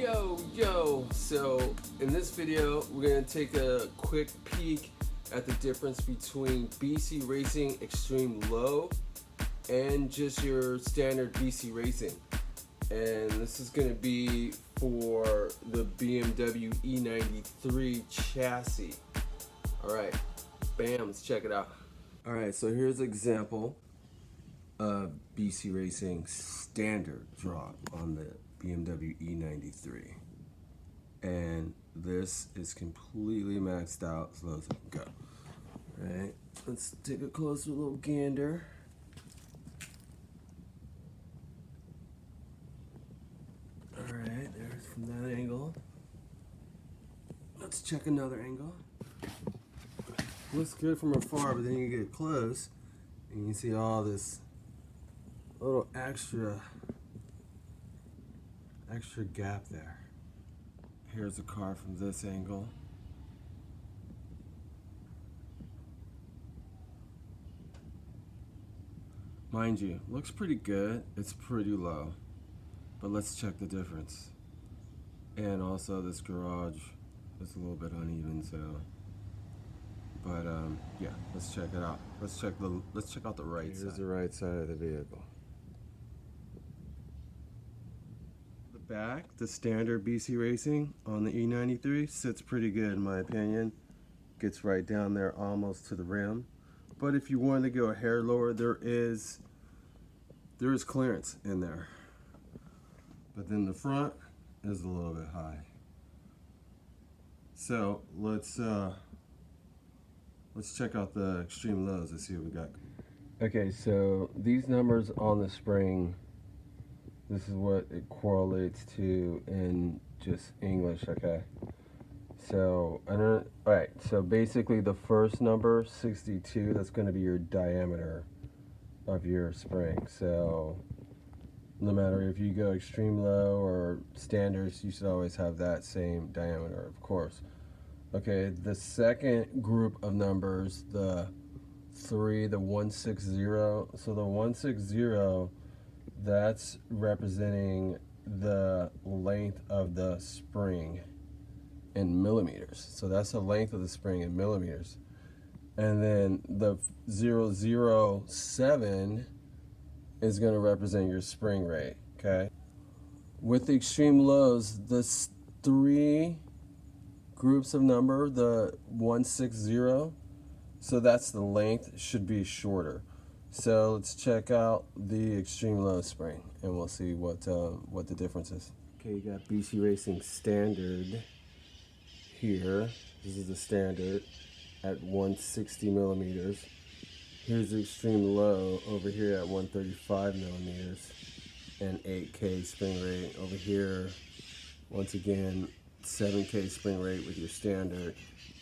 Yo, so in this video we're going to take a quick peek at the difference between BC Racing Extreme Low and just your standard BC Racing. And this is going to be for the BMW E93 chassis. Alright, bam, let's check it out. Alright, so here's an example of BC Racing standard drop on the BMW E93, and this is completely maxed out as low as I can go. Alright, let's take a closer little gander. Alright, there's from that angle. Let's check another angle. Looks good from afar, but then you get close and you can see all this little extra gap there. Here's the car from this angle. Mind you, looks pretty good. It's pretty low, but let's check the difference. And also this garage is a little bit uneven, so but yeah, let's check it out. Let's check out the right side. Here's the right side of the vehicle. The back, the standard BC Racing on the E93 sits pretty good in my opinion. Gets right down there almost to the rim. But if you wanted to go a hair lower, there is clearance in there. But then the front is a little bit high. So let's check out the extreme lows and see what we got. Okay, so these numbers on the spring, this is what it correlates to in just English, okay? So, alright, so basically the first number, 62, that's going to be your diameter of your spring. So, no matter if you go extreme low or standards, you should always have that same diameter, of course. Okay, the second group of numbers, the 3, the 160, so the 160, that's representing the length of the spring in millimeters. So that's the length of the spring in millimeters. And then the 007 is going to represent your spring rate, okay? With the extreme lows, the 3 groups of number, the 160, so that's the length, should be shorter. So let's check out the extreme low spring and we'll see what the difference is. Okay, you got BC Racing standard here. This is the standard at 160 millimeters. Here's the extreme low over here at 135 millimeters and 8K spring rate. Over here, once again, 7K spring rate with your standard.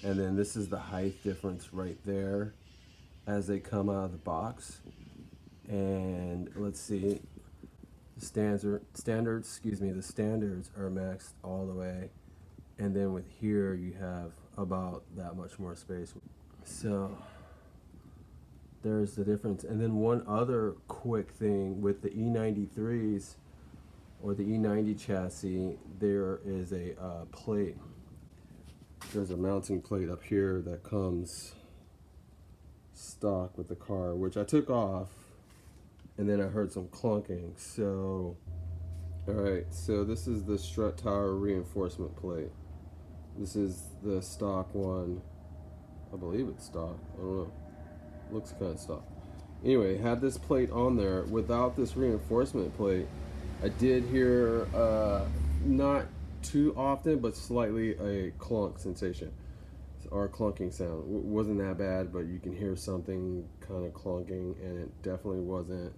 And then this is the height difference right there as they come out of the box. And let's see, the standards are maxed all the way. And then with here, you have about that much more space. So there's the difference. And then one other quick thing with the E93s or the E90 chassis, there is a plate. There's a mounting plate up here that comes stock with the car, which I took off, and then I heard some clunking. So, alright, so this is the strut tower reinforcement plate. This is the stock one. I believe it's stock. I don't know. Looks kind of stock. Anyway, had this plate on there. Without this reinforcement plate, I did hear, not too often, but slightly a clunk sensation or a clunking sound. Wasn't that bad, but you can hear something kind of clunking, and it definitely wasn't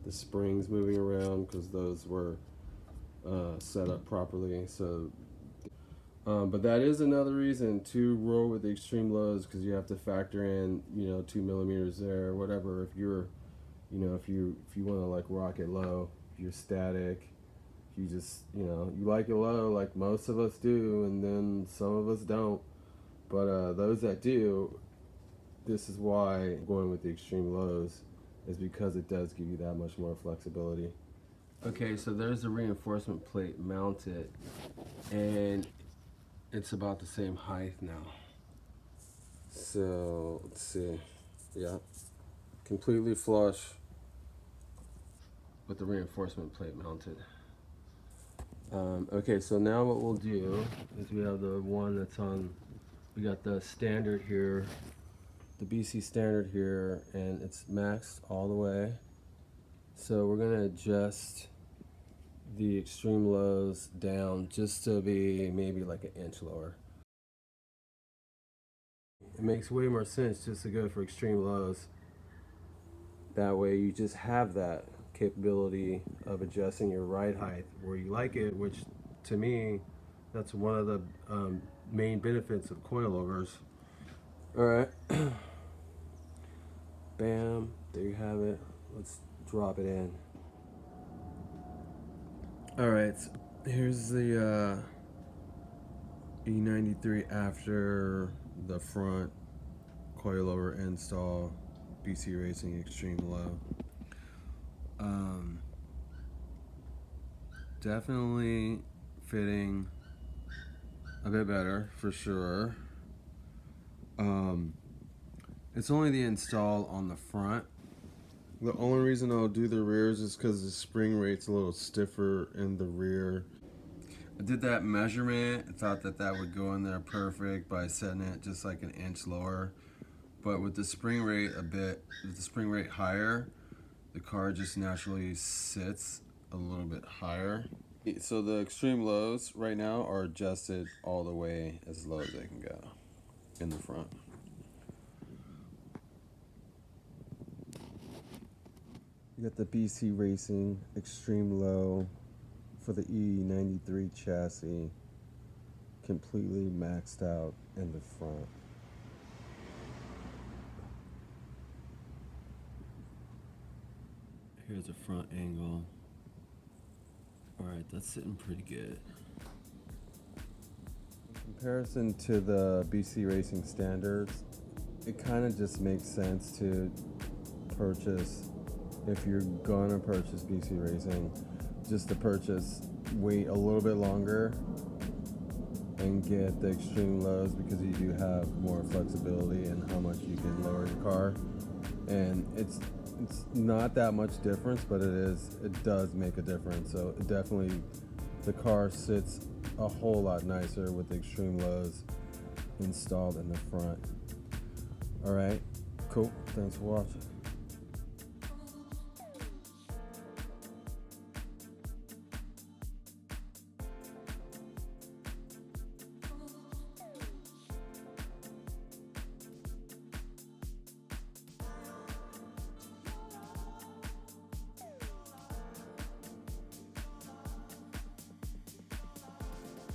the springs moving around because those were set up properly. So, but that is another reason to roll with the extreme lows, because you have to factor in, 2 millimeters there, or whatever. If you're, if you want to like rock it low, if you're static. You just, you like it low like most of us do, and then some of us don't. But those that do, this is why going with the extreme lows is because it does give you that much more flexibility. Okay, so there's the reinforcement plate mounted, and it's about the same height now. So let's see, yeah, completely flush with the reinforcement plate mounted. Okay, so now what we'll do is we have the one that's on, we got the standard here, the BC standard here, and it's maxed all the way. So we're gonna adjust the extreme lows down just to be maybe like an inch lower. It makes way more sense just to go for extreme lows. That way you just have that capability of adjusting your ride height where you like it, which to me, that's one of the main benefits of coilovers. All right, bam, there you have it. Let's drop it in. All right, here's the E93 after the front coilover install, BC Racing Extreme Low. Definitely fitting a bit better for sure. It's only the install on the front. The only reason I'll do the rears is because the spring rate's a little stiffer in the rear. I did that measurement. I thought that that would go in there perfect by setting it just like an inch lower. But with the spring rate with the spring rate higher, the car just naturally sits a little bit higher. So the extreme lows right now are adjusted all the way as low as they can go in the front. You got the BC Racing Extreme Low for the E93 chassis, completely maxed out in the front. Here's a front angle. Alright, that's sitting pretty good. In comparison to the BC Racing standards, it kind of just makes sense to purchase, if you're gonna purchase BC Racing, just to wait a little bit longer and get the extreme lows, because you do have more flexibility in how much you can lower your car. And it's not that much difference, but it does make a difference. So it definitely, the car sits a whole lot nicer with the extreme lows installed in the front. All right, cool, thanks for watching.